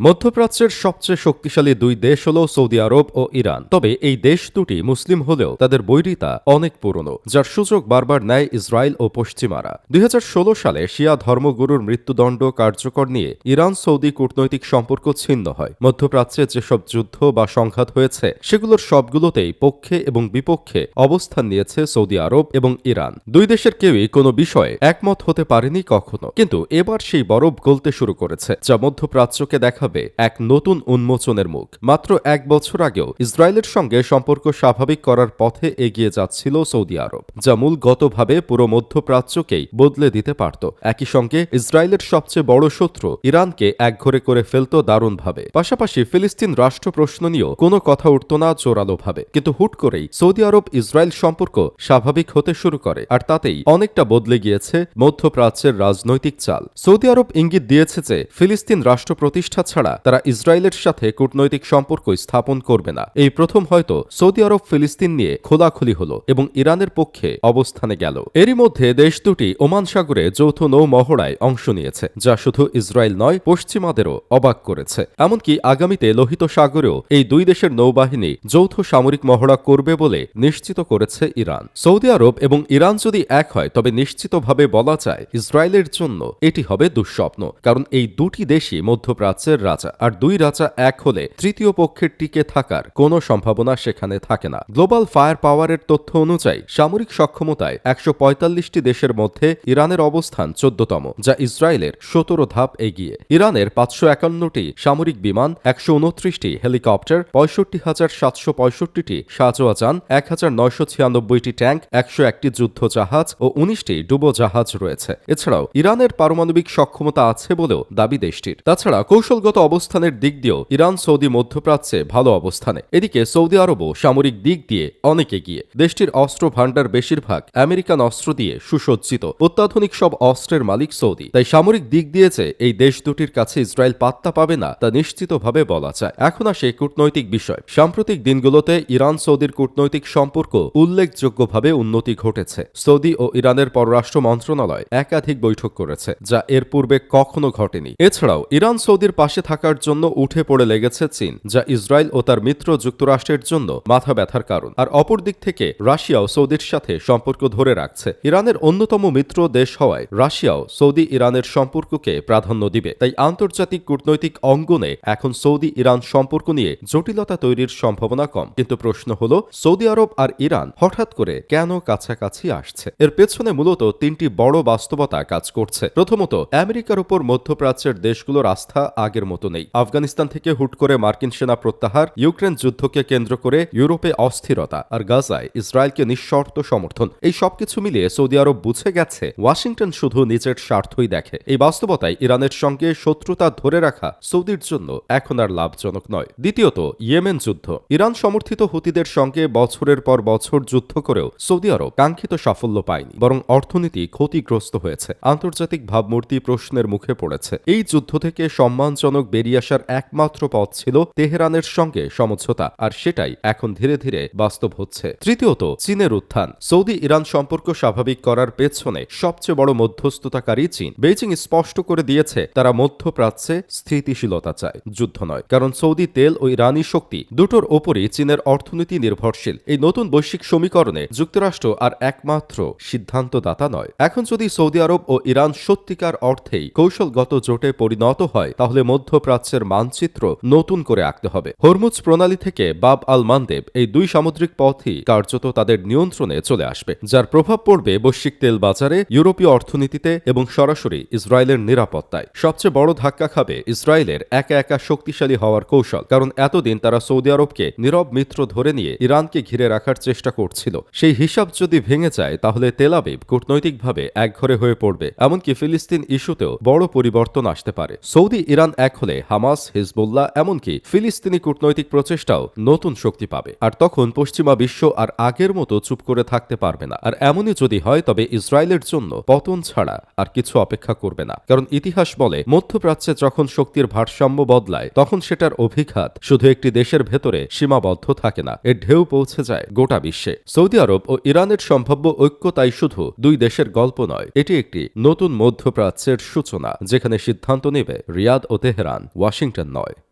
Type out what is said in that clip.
মধ্যপ্রাচ্যের সবচেয়ে শক্তিশালী দুই দেশ হল সৌদি আরব ও ইরান। তবে এই দেশ দুটি মুসলিম হলেও তাদের বৈরিতা অনেক পুরনো, যার সুযোগ বারবার নেয় ইসরায়েল ও পশ্চিমারা। 2016 সালে শিয়া ধর্মগুরুর মৃত্যুদণ্ড কার্যকর নিয়ে ইরান সৌদি কূটনৈতিক সম্পর্ক ছিন্ন হয়। মধ্যপ্রাচ্যে যেসব যুদ্ধ বা সংঘাত হয়েছে সেগুলোর সবগুলোতেই পক্ষে এবং বিপক্ষে অবস্থান নিয়েছে সৌদি আরব এবং ইরান। দুই দেশের কেউই কোনো বিষয়ে একমত হতে পারেনি কখনো, কিন্তু এবার সেই বরফ গলতে শুরু করেছে, যা মধ্যপ্রাচ্যকে দেখাবে এক নতুন উন্মোচনের মুখ। মাত্র এক বছর আগেও ইসরায়েলের সঙ্গে সম্পর্ক স্বাভাবিক করার পথে এগিয়ে যাচ্ছিল সৌদি আরব, যা মূলগতভাবে পুরো মধ্যপ্রাচ্যকেই বদলে দিতে পারত। একই সঙ্গে ইসরায়েলের সবচেয়ে বড় শত্রু ইরানকে একঘরে করে ফেলত দারুণভাবে। পাশাপাশি ফিলিস্তিন রাষ্ট্র প্রশ্ন নিয়েও কোনো কথা উঠত না জোরালোভাবে। কিন্তু হুট করেই সৌদি আরব ইসরায়েল সম্পর্ক স্বাভাবিক হতে শুরু করে, আর তাতেই অনেকটা বদলে গিয়েছে মধ্যপ্রাচ্যের রাজনৈতিক চাল। সৌদি আরব ইঙ্গিত দিয়েছে যে ফিলিস্তিন রাষ্ট্র প্রতিষ্ঠা ছাড়া তারা ইসরায়েলের সাথে কূটনৈতিক সম্পর্ক স্থাপন করবে না। এই প্রথম হয়তো সৌদি আরব ফিলিস্তিন নিয়ে খোলাখুলি হলো এবং ইরানের পক্ষে অবস্থানে গেল। এরই মধ্যে দেশ দুটি ওমান সাগরে যৌথ নৌ মহড়ায় অংশ নিয়েছে, যা শুধু ইসরায়েল নয়, পশ্চিমাদেরও অবাক করেছে। এমনকি আগামীতে লোহিত সাগরেও এই দুই দেশের নৌবাহিনী যৌথ সামরিক মহড়া করবে বলে নিশ্চিত করেছে ইরান। সৌদি আরব এবং ইরান যদি এক হয় তবে নিশ্চিতভাবে বলা যায় ইসরায়েলের জন্য এটি হবে দুঃস্বপ্ন, কারণ এই দুটি দেশই মধ্যপ্রাচ্যের রাজা, আর দুই রাজা এক হলে তৃতীয় পক্ষের টিকে থাকার কোনো সম্ভাবনা সেখানে থাকে না। গ্লোবাল ফায়ার পাওয়ারের তথ্য অনুযায়ী সামরিক সক্ষমতায় 145টি দেশের মধ্যে ইরানের অবস্থান 14তম, যা ইসরায়েলের 17 ধাপ এগিয়ে। ইরানের 551টি সামরিক বিমান, 129টি হেলিকপ্টার, 65,765টি সাজোয়াজান, 1,996টি ট্যাঙ্ক, 101টি যুদ্ধ জাহাজ ও 19টি ডুবোজাহাজ রয়েছে। এছাড়াও ইরানের পারমাণবিক সক্ষমতা আছে বলেও দাবি দেশটির। তাছাড়া কৌশলগত অবস্থানের দিক দিয়েও ইরান সৌদি মধ্যপ্রাচ্যে ভালো অবস্থানে। এদিকে সৌদি আরবও সামরিক দিক দিয়ে অনেক এগিয়ে। দেশটির অস্ত্র ভাণ্ডার বেশিরভাগ আমেরিকান অস্ত্র দিয়ে সুসজ্জিত। অত্যাধুনিক সব অস্ত্রের মালিক সৌদি। তাই সামরিক দিক দিয়ে যে এই দেশ দুটির কাছে ইসরায়েল পাত্তা পাবে না তা নিশ্চিতভাবে বলা যায়। এখন আসে কূটনৈতিক বিষয়। সাম্প্রতিক দিনগুলোতে ইরান সৌদির কূটনৈতিক সম্পর্ক উল্লেখযোগ্যভাবে উন্নতি ঘটেছে। সৌদি ও ইরানের পররাষ্ট্র মন্ত্রণালয় একাধিক বৈঠক করেছে, যা এর পূর্বে কখনো ঘটেনি। এছাড়াও ইরান সৌদির পাশে থাকার জন্য উঠে পড়ে লেগেছে চীন, যা ইসরায়েল ও তার মিত্র যুক্তরাষ্ট্রের জন্য মাথা ব্যথার কারণ। আর অপর দিক থেকে রাশিয়াও সৌদির সাথে সম্পর্ক ধরে রাখছে। ইরানের অন্যতম মিত্র দেশ হওয়ায় রাশিয়াও সৌদি ইরানের সম্পর্ককে প্রাধান্য দিবে। তাই আন্তর্জাতিক কূটনৈতিক অঙ্গনে এখন সৌদি ইরান সম্পর্ক নিয়ে জটিলতা তৈরির সম্ভাবনা কম। কিন্তু প্রশ্ন হলো, সৌদি আরব আর ইরান হঠাৎ করে কেন কাছাকাছি আসছে? এর পেছনে মূলত তিনটি বড় বাস্তবতা কাজ করছে। প্রথমত, আমেরিকার উপর মধ্যপ্রাচ্যের দেশগুলোর আস্থা আগের মতো নেই। আফগানিস্তান থেকে হুট করে মার্কিন সেনা প্রত্যাহার, ইউক্রেন যুদ্ধকে কেন্দ্র করে ইউরোপে অস্থিরতা, আর গাজায় ইসরায়েলকে নিঃশর্ত সমর্থন, এই সবকিছু মিলিয়ে সৌদি আরব বুঝে গেছে ওয়াশিংটন শুধু নিজের স্বার্থই দেখে। এই বাস্তবতায় ইরানের সঙ্গে শত্রুতা ধরে রাখা সৌদির জন্য এখন আর লাভজনক নয়। দ্বিতীয়ত, ইয়েমেন যুদ্ধ। ইরান সমর্থিত হুতিদের সঙ্গে বছরের পর বছর যুদ্ধ করেও সৌদি আরব কাঙ্ক্ষিত সাফল্য পায়নি, বরং অর্থনীতি ক্ষতিগ্রস্ত হয়েছে। আন্তর্জাতিক ভাবমূর্তি প্রশ্নের মুখে পড়েছে। এই যুদ্ধ থেকে সম্মানজনক বেরিয়ে আসার একমাত্র পথ ছিল তেহরানের সঙ্গে সমঝোতা, আর সেটাই এখন ধীরে ধীরে বাস্তব হচ্ছে। তৃতীয়ত, চীনের উত্থান। সৌদি ইরান সম্পর্ক স্বাভাবিক করার পেছনে সবচেয়ে বড় মধ্যস্থতাকারী চীন। বেইজিং স্পষ্ট করে দিয়েছে তারা মধ্যপ্রাচ্যে স্থিতিশীলতা চায়, যুদ্ধ নয়। কারণ সৌদি তেল ও ইরানি শক্তি দুটোর ওপরই চীনের অর্থনীতি নির্ভরশীল। এই নতুন বৈশ্বিক সমীকরণে যুক্তরাষ্ট্র আর একমাত্র সিদ্ধান্তদাতা নয়। এখন যদি সৌদি আরব ও ইরান সত্যিকার অর্থেই কৌশলগত জোটে পরিণত হয়, তাহলে মধ্যপ্রাচ্যের মানচিত্র নতুন করে আঁকতে হবে। হরমুজ প্রণালী থেকে বাব আল মানদেব, এই দুই সামুদ্রিক পথই কার্যত তাদের নিয়ন্ত্রণে চলে আসবে, যার প্রভাব পড়বে বৈশ্বিক তেল বাজারে, ইউরোপীয় অর্থনীতিতে এবং সরাসরি ইসরায়েলের নিরাপত্তায়। সবচেয়ে বড় ধাক্কা খাবে ইসরায়েলের একা একা শক্তিশালী হওয়ার কৌশল। কারণ এতদিন তারা সৌদি আরবকে নীরব মিত্র ধরে নিয়ে ইরানকে ঘিরে রাখার চেষ্টা করছিল। সেই হিসাব যদি ভেঙে যায়, তাহলে তেল আবিব কূটনৈতিকভাবে একঘরে হয়ে পড়বে। এমনকি ফিলিস্তিন ইস্যুতেও বড় পরিবর্তন আসতে পারে। সৌদি ইরান এক হলে হামাস, হিজবুল্লাহ, এমনকি ফিলিস্তিনি কূটনৈতিক প্রচেষ্টাও নতুন শক্তি পাবে। আর তখন পশ্চিমা বিশ্ব আর আগের মতো চুপ করে থাকতে পারবে না। আর এমনই যদি হয়, তবে ইসরায়েলের জন্য পতন ছাড়া আর কিছু অপেক্ষা করবে না। কারণ ইতিহাস বলে, মধ্যপ্রাচ্যে যখন শক্তির ভারসাম্য বদলায়, তখন সেটার অভিঘাত শুধু একটি দেশের ভেতরে সীমাবদ্ধ থাকে না, এর ঢেউ পৌঁছে যায় গোটা বিশ্বে। সৌদি আরব ও ইরানের সম্ভাব্য ঐক্য তাই শুধু দুই দেশের গল্প নয়, এটি একটি নতুন মধ্যপ্রাচ্যের সূচনা, যেখানে সিদ্ধান্ত নেবে রিয়াদ ও তেহরান। তেহরান, ওয়াশিংটন নয়।